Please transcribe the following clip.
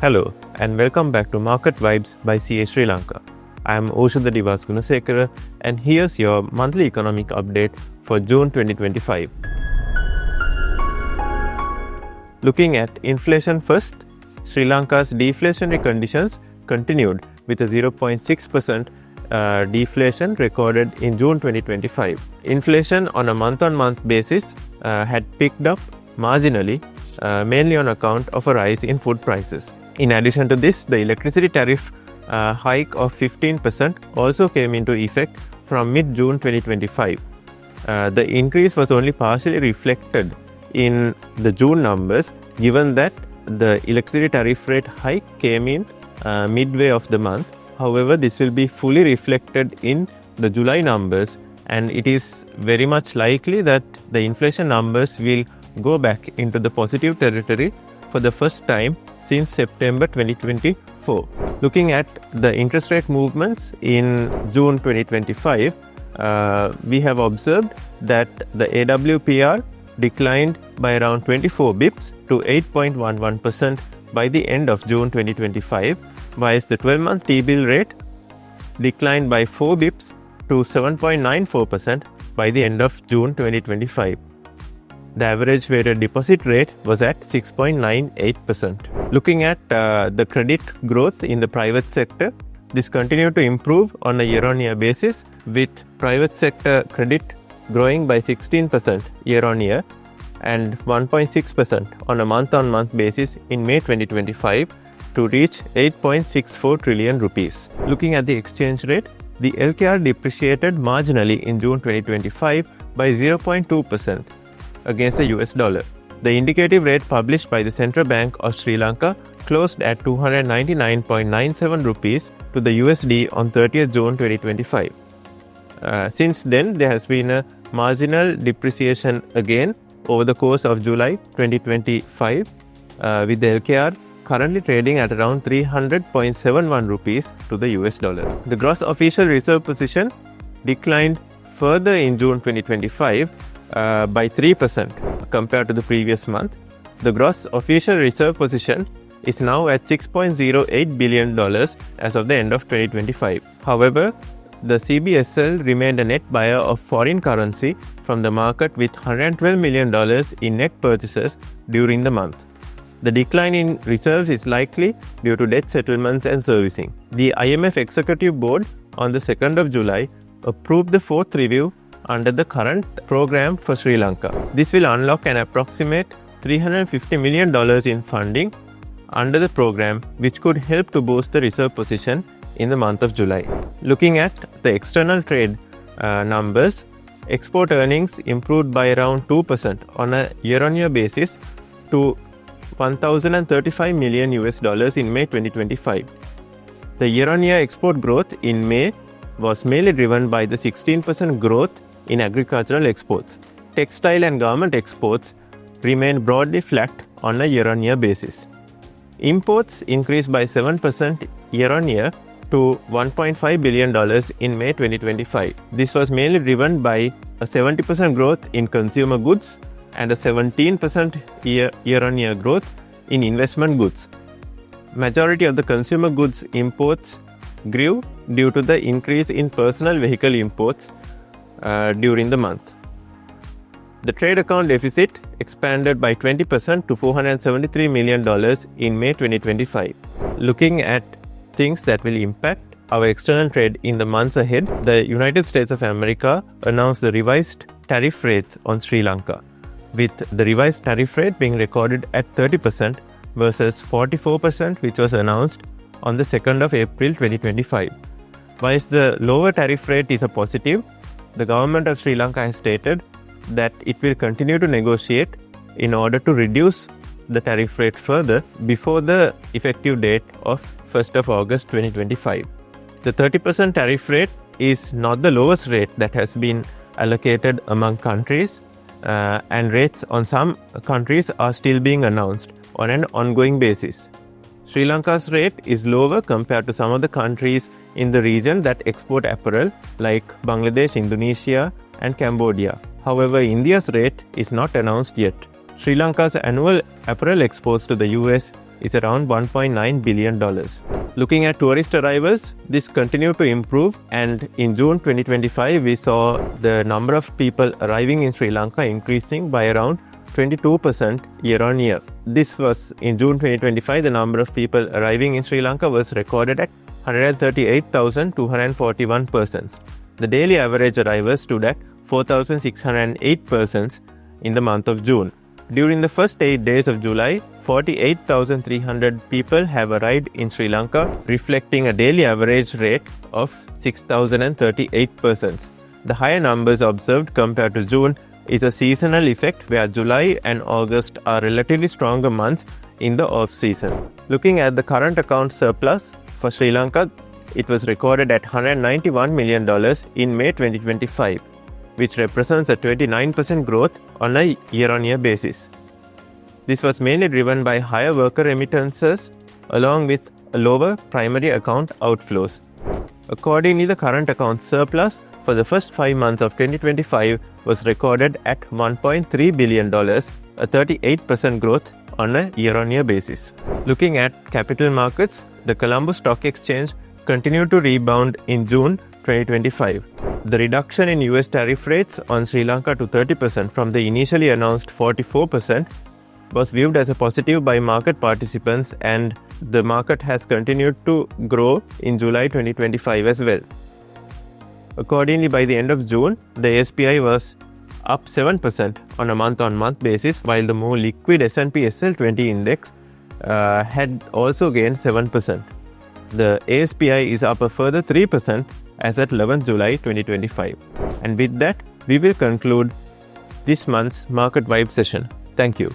Hello and welcome back to Market Vibes by CA Sri Lanka. I am 𝗟𝗻𝗀𝗀𝘀 and here's your monthly economic update for June 2025. Looking at inflation first, Sri Lanka's deflationary conditions continued with a 0.6% deflation recorded in June 2025. Inflation on a month-on-month basis had picked up marginally, mainly on account of a rise in food prices. In addition to this, the electricity tariff hike of 15% also came into effect from mid-June 2025. The increase was only partially reflected in the June numbers, given that the electricity tariff rate hike came in midway of the month. However, this will be fully reflected in the July numbers, and it is very much likely that the inflation numbers will go back into the positive territory for the first time since September 2024. Looking at the interest rate movements in June 2025, we have observed that the AWPR declined by around 24 bips to 8.11% by the end of June 2025, whilst the 12-month T-bill rate declined by 4 bips to 7.94% by the end of June 2025. The average weighted deposit rate was at 6.98%. Looking at the credit growth in the private sector, this continued to improve on a year-on-year basis, with private sector credit growing by 16% year-on-year and 1.6% on a month-on-month basis in May 2025 to reach 8.64 trillion rupees. Looking at the exchange rate, the LKR depreciated marginally in June 2025 by 0.2% against the US dollar. The indicative rate published by the Central Bank of Sri Lanka closed at 299.97 rupees to the USD on 30th June 2025. Since then, there has been a marginal depreciation again over the course of July 2025, with the LKR currently trading at around 300.71 rupees to the US dollar. The gross official reserve position declined further in June 2025 by 3% compared to the previous month. The gross official reserve position is now at $6.08 billion as of the end of 2025. However, the CBSL remained a net buyer of foreign currency from the market with $112 million in net purchases during the month. The decline in reserves is likely due to debt settlements and servicing. The IMF Executive Board on the 2nd of July approved the fourth review under the current program for Sri Lanka. This will unlock an approximate $350 million in funding under the program, which could help to boost the reserve position in the month of July. Looking at the external trade numbers, export earnings improved by around 2% on a year-on-year basis to $1,035 million in May 2025. The year-on-year export growth in May was mainly driven by the 16% growth in agricultural exports. Textile and garment exports remained broadly flat on a year-on-year basis. Imports increased by 7% year-on-year to $1.5 billion in May 2025. This was mainly driven by a 70% growth in consumer goods and a 17% year-on-year growth in investment goods. Majority of the consumer goods imports grew due to the increase in personal vehicle imports during the month. The trade account deficit expanded by 20% to $473 million in May 2025. Looking at things that will impact our external trade in the months ahead, the United States of America announced the revised tariff rates on Sri Lanka, with the revised tariff rate being recorded at 30% versus 44% which was announced on the 2nd of April 2025. Whilst the lower tariff rate is a positive, the government of Sri Lanka has stated that it will continue to negotiate in order to reduce the tariff rate further before the effective date of 1st of August 2025. The 30% tariff rate is not the lowest rate that has been allocated among countries, and rates on some countries are still being announced on an ongoing basis. Sri Lanka's rate is lower compared to some of the countries in the region that export apparel like Bangladesh, Indonesia and Cambodia. However, India's rate is not announced yet. Sri Lanka's annual apparel exports to the US is around $1.9 billion. Looking at tourist arrivals, this continued to improve, and in June 2025 we saw the number of people arriving in Sri Lanka increasing by around 22% year on year. This was in June 2025, the number of people arriving in Sri Lanka was recorded at 138,241 persons. The daily average arrivals stood at 4,608 persons in the month of June. During the first 8 days of July, 48,300 people have arrived in Sri Lanka, reflecting a daily average rate of 6,038 persons. The higher numbers observed compared to June is a seasonal effect where July and August are relatively stronger months in the off-season. Looking at the current account surplus for Sri Lanka, it was recorded at $191 million in May 2025, which represents a 29% growth on a year-on-year basis. This was mainly driven by higher worker remittances along with lower primary account outflows. Accordingly, the current account surplus for the first 5 months of 2025 was recorded at $1.3 billion, a 38% growth on a year-on-year basis. Looking at capital markets, the Colombo Stock Exchange continued to rebound in June 2025. The reduction in US tariff rates on Sri Lanka to 30% from the initially announced 44% was viewed as a positive by market participants, and the market has continued to grow in July 2025 as well. Accordingly, by the end of June, the SPI was up 7% on a month-on-month basis, while the more liquid S&P SL20 index had also gained 7%. The ASPI is up a further 3% as at 11th July 2025. And with that, we will conclude this month's Market Vibe session. Thank you.